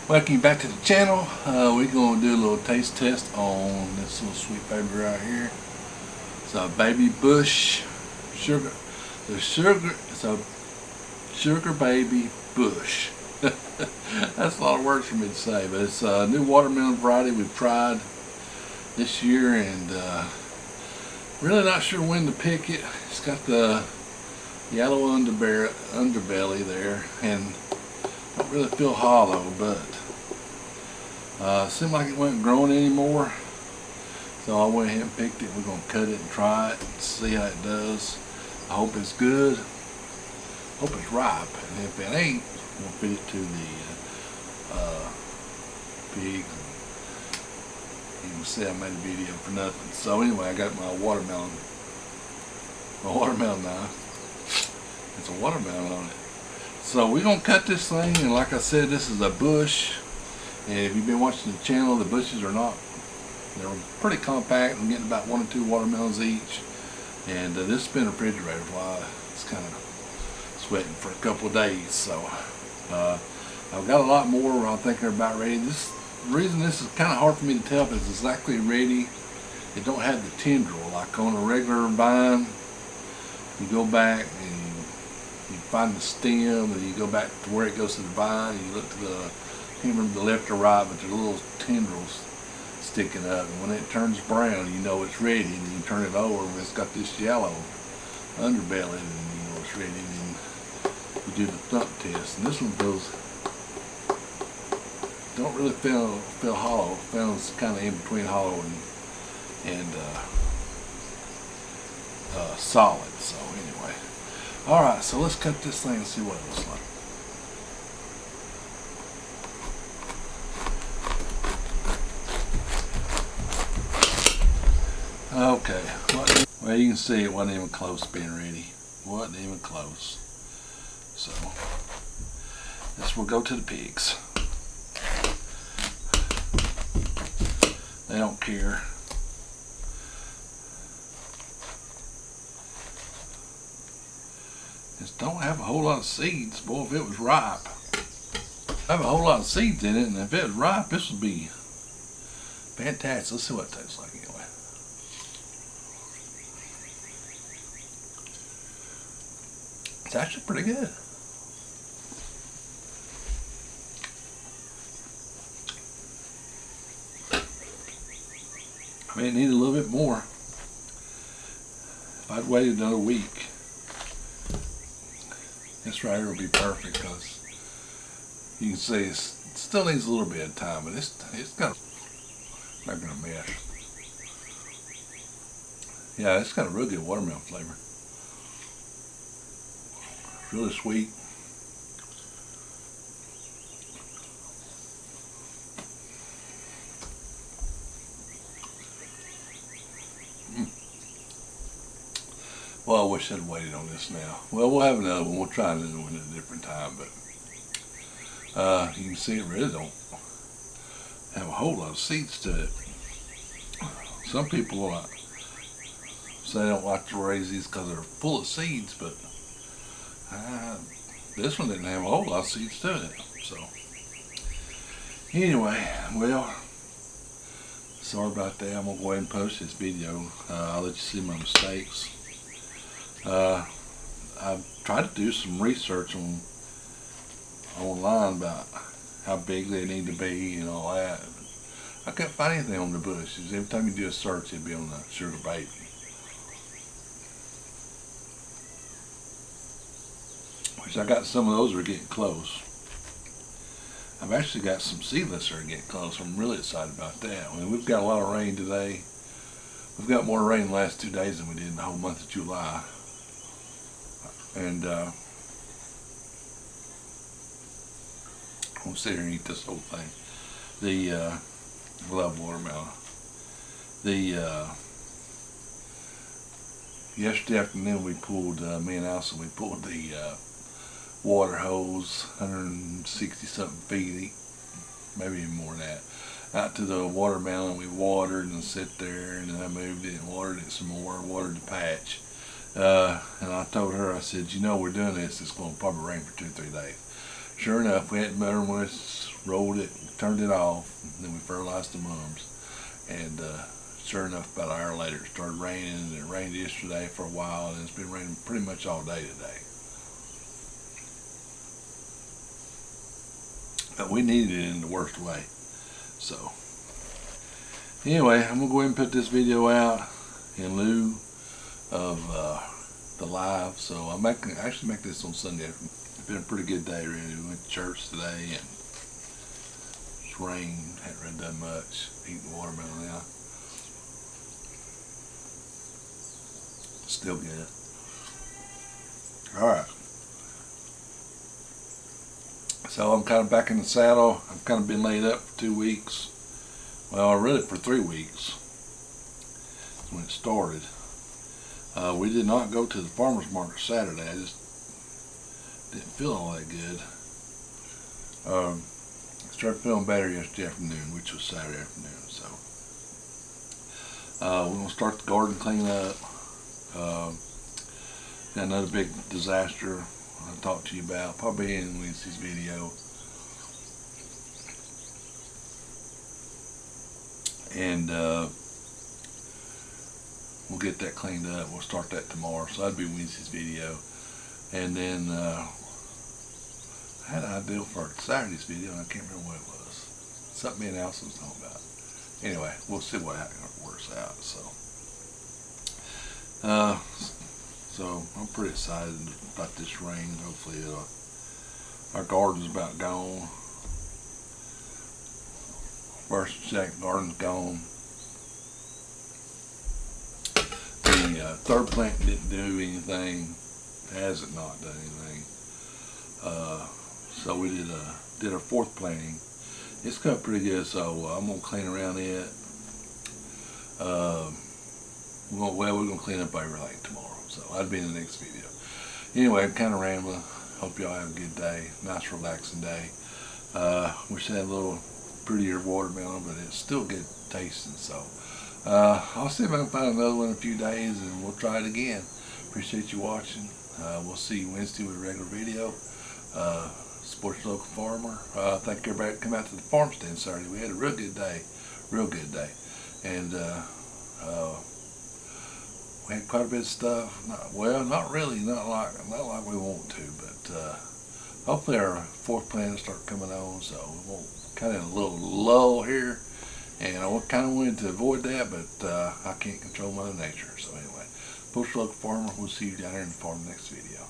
Welcome you back to the channel. We're going to do a little taste test on this little sweet baby right here. It's a baby bush sugar. It's a sugar baby bush. That's a lot of words for me to say, but it's a new watermelon variety we've tried this year, and really not sure when to pick it. It's got the yellow underbelly there, and don't really feel hollow, but seemed like it wasn't growing anymore, so I went ahead and picked it. We're going to cut it and try it and see how it does. I hope it's good. Hope it's ripe, and if it ain't, we'll feed it to the pigs. You can see I made a video for nothing. So anyway, I got my watermelon knife. It's a watermelon on it. So we're going to cut this thing, and like I said, this is a bush. And if you've been watching the channel, the bushes are not, they're pretty compact. I'm getting about 1 or 2 watermelons each. And this has been refrigerated while it's kind of sweating for a couple of days. So I've got a lot more. I think they're about ready. The reason this is kind of hard for me to tell if it's exactly ready, it don't have the tendril like on a regular vine. You go back and you find the stem, and you go back to where it goes to the vine, and you look to the, I can't remember the left or right, but there's little tendrils sticking up, and when it turns brown, you know it's ready, and you turn it over, and it's got this yellow underbelly, and you know it's ready, and you do the thump test, and this one don't really feel hollow. It feels kind of in between hollow and solid. So anyway, all right, so let's cut this thing and see what it looks like. Okay, well, you can see it wasn't even close to being ready. Wasn't even close. So this will go to the pigs. They don't care. Just don't have a whole lot of seeds. Boy, if it was ripe, have a whole lot of seeds in it, and if it was ripe, this would be fantastic. Let's see what it tastes like anyway. It's actually pretty good. I may need a little bit more. If I'd waited another week, this right here will be perfect, because you can see it still needs a little bit of time, but it's got not gonna mess. Yeah, it's got a really good watermelon flavor. It's really sweet. Well, I wish I'd waited on this now. Well, we'll have another one. We'll try another one at a different time, but you can see it really don't have a whole lot of seeds to it. Some people say they don't like to raise these because they're full of seeds, but this one didn't have a whole lot of seeds to it. So anyway, well, sorry about that. I'm going to go ahead and post this video. I'll let you see my mistakes. I've tried to do some research online about how big they need to be and all that. I couldn't find anything on the bushes. Every time you do a search, it'd be on the sugar baby. Which I got some of those that are getting close. I've actually got some seedless that are getting close. I'm really excited about that. I mean, we've got a lot of rain today. We've got more rain the last 2 days than we did in the whole month of July. And we'll sit here and eat this whole thing. I love watermelon. Yesterday afternoon we pulled, me and Allison, we pulled the water hose, 160 something feet, maybe even more than that, out to the watermelon. We watered and sit there, and then I moved it and watered it some more, watered the patch. And I told her, I said, you know, we're doing this, it's going to probably rain for 2 or 3 days. Sure enough, we had rolled it, turned it off, and then we fertilized the mums. And sure enough, about an hour later, it started raining, and it rained yesterday for a while, and it's been raining pretty much all day today. But we needed it in the worst way. So, anyway, I'm going to go ahead and put this video out in lieu of the live. So I'm actually make this on Sunday. It's been a pretty good day really. We went to church today, and it's rained. Hadn't really done much. Eating watermelon now. Still good. Alright. So I'm kind of back in the saddle. I've kind of been laid up for 2 weeks. Well, really for 3 weeks when it started. We did not go to the farmer's market Saturday. I just didn't feel all that good. I started feeling better yesterday afternoon, which was Saturday afternoon. So we're going to start the garden cleanup. Got another big disaster I'll talk to you about, probably in Wednesday's video. And we'll get that cleaned up. We'll start that tomorrow, so that'll be Wednesday's video. And then I had an idea for Saturday's video, and I can't remember what it was. Something else I was talking about. Anyway, we'll see what works out. So I'm pretty excited about this rain. Hopefully our garden's about gone. First and second garden's gone. The third plant didn't do anything. Hasn't not done anything. So we did our fourth planting. It's cut pretty good, so I'm gonna clean around it. We're gonna clean up everything tomorrow. So that'll be in the next video. Anyway, I'm kind of rambling. Hope y'all have a good day. Nice relaxing day. Wish I had a little prettier watermelon, but it's still good tasting. So I'll see if I can find another one in a few days, and we'll try it again. Appreciate you watching. We'll see you Wednesday with a regular video. Support your local farmer. Thank everybody that come out to the farm stand Saturday. We had a real good day. And we had quite a bit of stuff. Not really, not like we want to, but hopefully our fourth plant will start coming on, so we won't kind of a little lull here, and I kind of wanted to avoid that, but I can't control Mother Nature. So anyway, Bush Local Farmer, we'll see you down here in the farm next video.